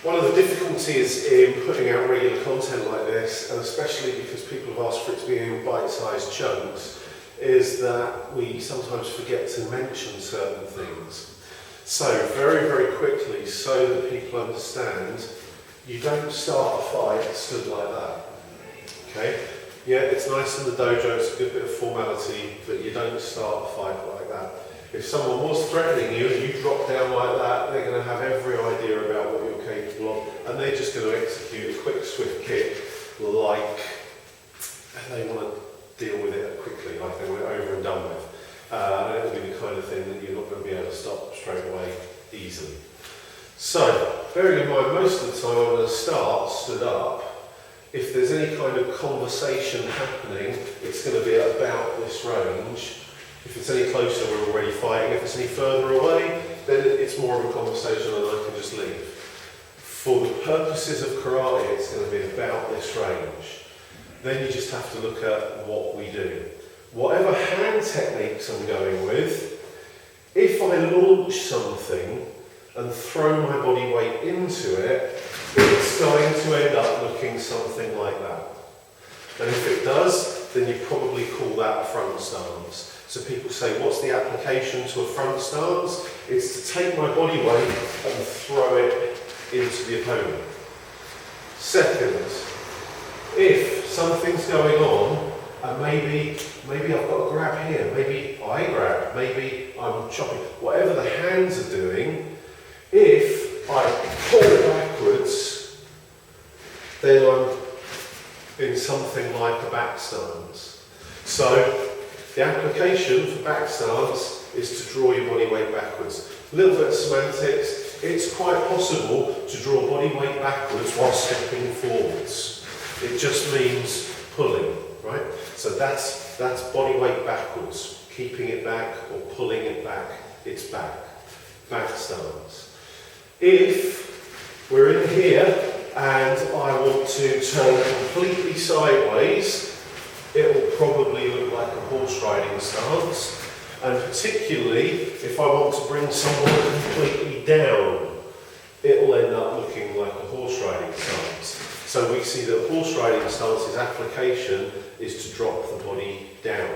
One of the difficulties in putting out regular content like this, and especially because people have asked for it to be in bite-sized chunks, is that we sometimes forget to mention certain things. So very, very quickly, so that people understand, you don't start a fight stood like that. Okay? Yeah, it's nice in the dojo, it's a good bit of formality, but you don't start a fight like that. If someone was threatening you and you drop down like that, they're going to have every idea about what you're capable of, and they're just going to execute a quick, swift kick like they want to deal with it quickly, like they want it over and done with. And it'll be the kind of thing that you're not going to be able to stop straight away easily. So, bearing in mind, most of the time I'm going to start stood up. If there's any kind of conversation happening, it's going to be about this range. If it's any closer, we're already fighting. If it's any further away, then it's more of a conversation and I can just leave. For the purposes of karate, it's going to be about this range. Then you just have to look at what we do. Whatever hand techniques I'm going with, if I launch something and throw my body weight into it, it's going to end up looking something like that. And if it does, then you probably call that a front stance. So people say, what's the application to a front stance? It's to take my body weight and throw it into the opponent. Second, if something's going on, and maybe I've got a grab here, maybe I grab, maybe I'm chopping, whatever the hands are doing, if I pull backwards, then I'm in something like a back stance. So the application for back stance is to draw your body weight backwards. A little bit of semantics, it's quite possible to draw body weight backwards while stepping forwards. It just means pulling, right? So that's body weight backwards, keeping it back or pulling it back, it's back stance. If we're in here and I want to turn completely sideways, it will probably look like a horse riding stance, and particularly if I want to bring someone completely down, it will end up looking like a horse riding stance. So we see that horse riding stance's application is to drop the body down.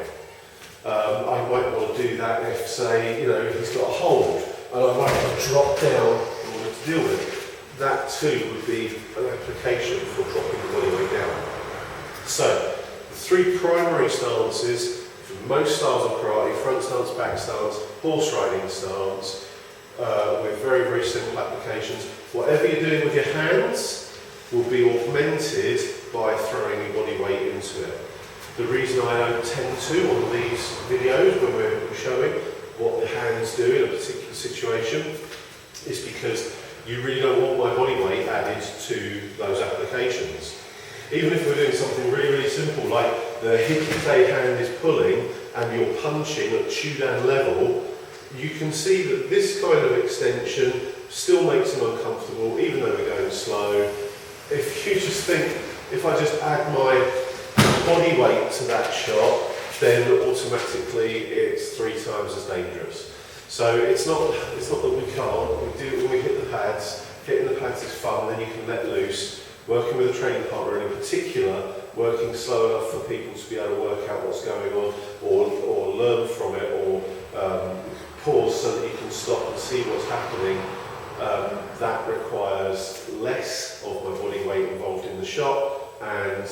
I might want to do that if, say, he's got a hold, and I might want to drop down in order to deal with it. That too would be an application for dropping the body weight down. So, the three primary stances for most styles of karate: front stance, back stance, horse riding stance, with very, very simple applications. Whatever you're doing with your hands will be augmented by throwing your body weight into it. The reason I don't tend to on these videos when we're showing what the hands do in a particular situation is because you really don't want my body weight added to those applications. Even if we're doing something really, really simple, like the hikite hand is pulling and you're punching at chudan level, you can see that this kind of extension still makes them uncomfortable, even though we're going slow. If you just think, if I just add my body weight to that shot, then automatically it's 3 times as dangerous. So it's not that we can't, we do it when we hit the pads. Hitting the pads is fun, then you can let loose. Working with a training partner, and in particular, working slow enough for people to be able to work out what's going on, or learn from it, or pause so that you can stop and see what's happening. That requires less of my body weight involved in the shot, and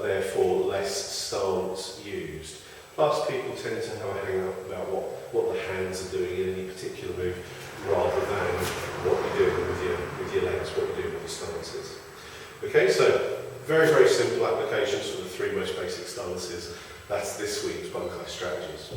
therefore less stance used. Plus, people tend to have a hang up about what the hands are doing in any particular move, rather than what you're doing with your legs, what you're doing with the stances. Okay, so very, very simple applications for the 3 most basic stances. That's this week's Bunkai Strategies.